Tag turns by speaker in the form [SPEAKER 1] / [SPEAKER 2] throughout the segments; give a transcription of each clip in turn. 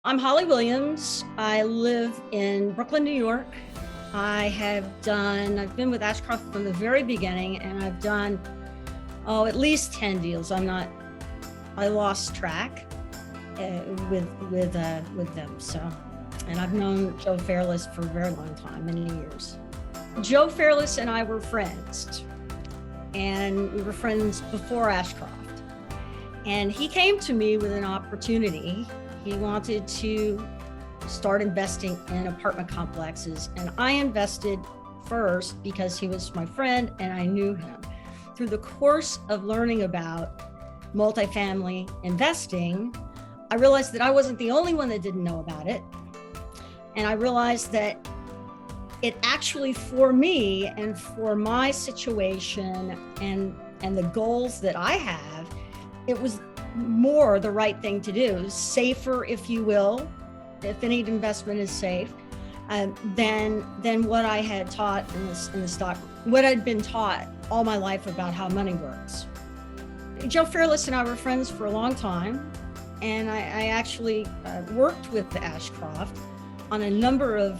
[SPEAKER 1] I'm Holly Williams. I live in Brooklyn, New York. I've been with Ashcroft from the very beginning, and I've done, at least 10 deals. I lost track with them. So, and I've known Joe Fairless for a very long time, many years. Joe Fairless and I were friends, and we were friends before Ashcroft. And he came to me with an opportunity. He wanted to start investing in apartment complexes, and I invested first because he was my friend and I knew him. Through the course of learning about multifamily investing, I realized that I wasn't the only one that didn't know about it. And I realized that it actually, for me and for my situation and the goals that I have, it was more the right thing to do, safer, if you will, if any investment is safe, than what I had taught in the stock, what I'd been taught all my life about how money works. Joe Fairless and I were friends for a long time, and I actually worked with the Ashcroft on a number of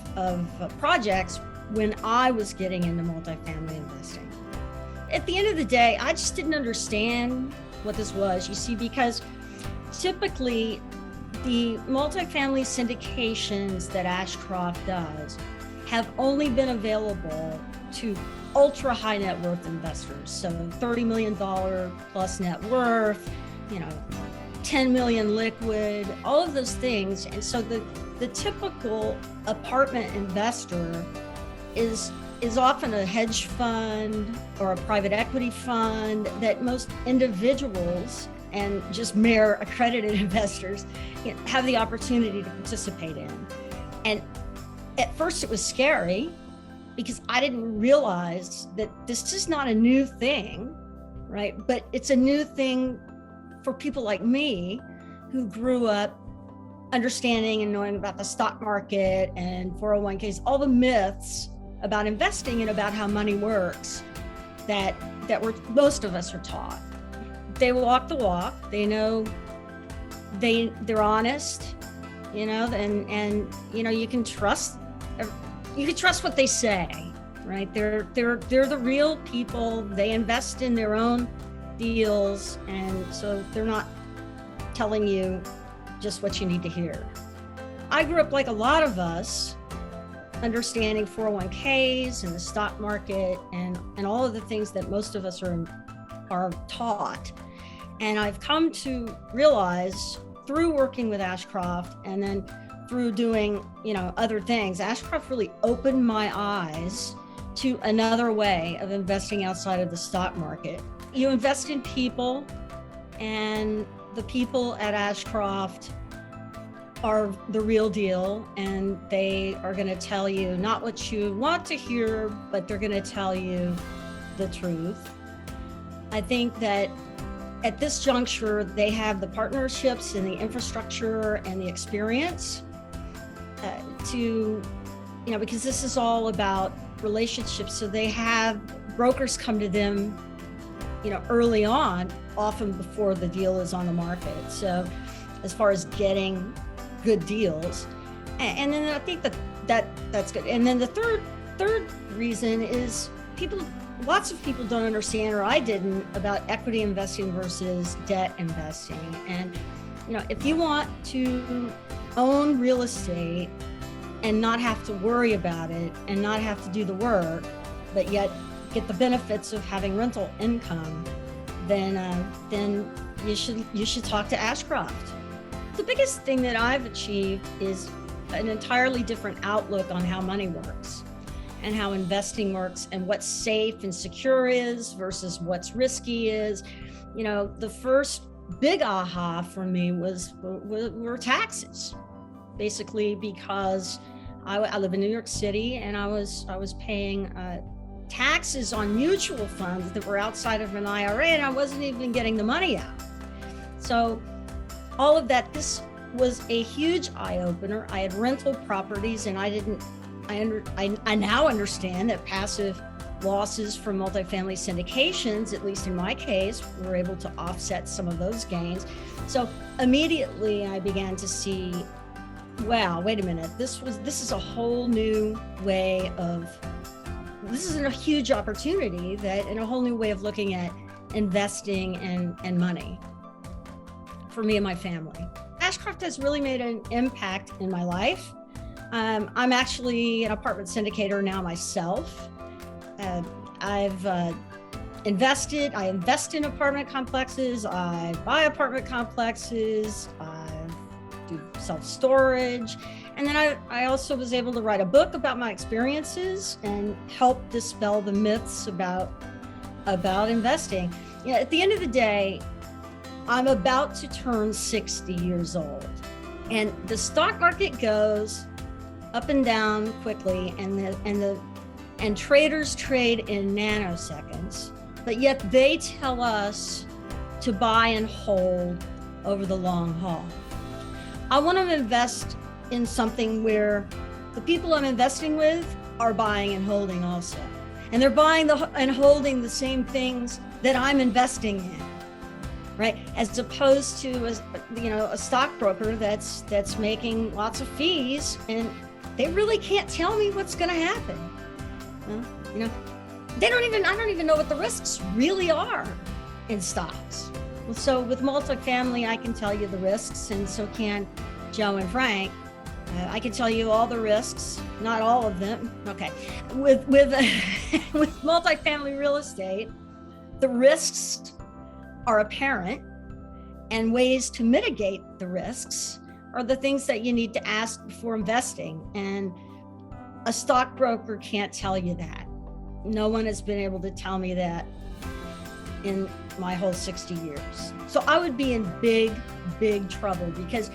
[SPEAKER 1] projects when I was getting into multifamily investing. At the end of the day, I just didn't understand what this was, you see, because typically the multifamily syndications that Ashcroft does have only been available to ultra high net worth investors. So $30 million plus net worth, 10 million liquid, all of those things. And so the typical apartment investor is often a hedge fund or a private equity fund that most individuals and just mere accredited investors have the opportunity to participate in. And at first it was scary because I didn't realize that this is not a new thing, right? But it's a new thing for people like me who grew up understanding and knowing about the stock market and 401ks, all the myths about investing and about how money works that most of us are taught. They walk the walk. They know they're honest, and you can trust what they say, right? They're the real people. They invest in their own deals, and so they're not telling you just what you need to hear. I grew up like a lot of us, understanding 401ks and the stock market and all of the things that most of us are taught. And I've come to realize through working with Ashcroft and then through doing, other things, Ashcroft really opened my eyes to another way of investing outside of the stock market. You invest in people, and the people at Ashcroft are the real deal, and they are going to tell you not what you want to hear, but they're going to tell you the truth. I think that at this juncture, they have the partnerships and the infrastructure and the experience because this is all about relationships. So they have brokers come to them, early on, often before the deal is on the market. So as far as getting good deals, and then I think that's good. And then the third reason is lots of people don't understand, or I didn't, about equity investing versus debt investing. And if you want to own real estate and not have to worry about it and not have to do the work, but yet get the benefits of having rental income, then you should talk to Ashcroft. The biggest thing that I've achieved is an entirely different outlook on how money works and how investing works and what's safe and secure is versus what's risky is. The first big aha for me were taxes, basically, because I live in New York City, and I was paying taxes on mutual funds that were outside of an IRA, and I wasn't even getting the money out. So all of that, this was a huge eye-opener. I had rental properties, and I now understand that passive losses from multifamily syndications, at least in my case, were able to offset some of those gains. So immediately I began to see wow, wait a minute, this is a whole new way of, this is a huge opportunity, that and a whole new way of looking at investing and money for me and my family. Ashcroft has really made an impact in my life. I'm actually an apartment syndicator now myself. I've invested. I invest in apartment complexes. I buy apartment complexes. I do self-storage. And then I also was able to write a book about my experiences and help dispel the myths about investing. You know, at the end of the day, I'm about to turn 60 years old, and the stock market goes up and down quickly, and traders trade in nanoseconds, but yet they tell us to buy and hold over the long haul. I want to invest in something where the people I'm investing with are buying and holding also, and they're buying and holding the same things that I'm investing in, right? As opposed to a stockbroker that's making lots of fees, and they really can't tell me what's going to happen. You know, I don't even know what the risks really are in stocks. So with multifamily, I can tell you the risks, and so can Joe and Frank. I can tell you all the risks, not all of them. Okay, with multifamily real estate, the risks are apparent, and ways to mitigate the risks are the things that you need to ask before investing. And a stockbroker can't tell you that. No one has been able to tell me that in my whole 60 years. So I would be in big, big trouble, because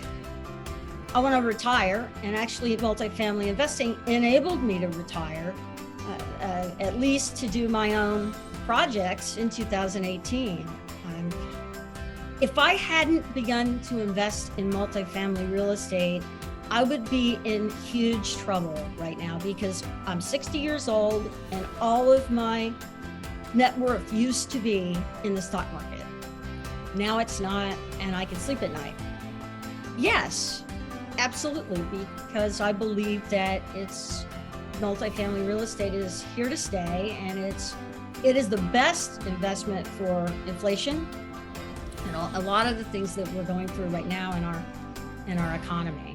[SPEAKER 1] I want to retire, and actually multifamily investing enabled me to retire, at least to do my own projects in 2018. If I hadn't begun to invest in multifamily real estate, I would be in huge trouble right now, because I'm 60 years old and all of my net worth used to be in the stock market. Now it's not, and I can sleep at night. Yes, absolutely, because I believe that multifamily real estate is here to stay, and it is the best investment for inflation and a lot of the things that we're going through right now in our economy.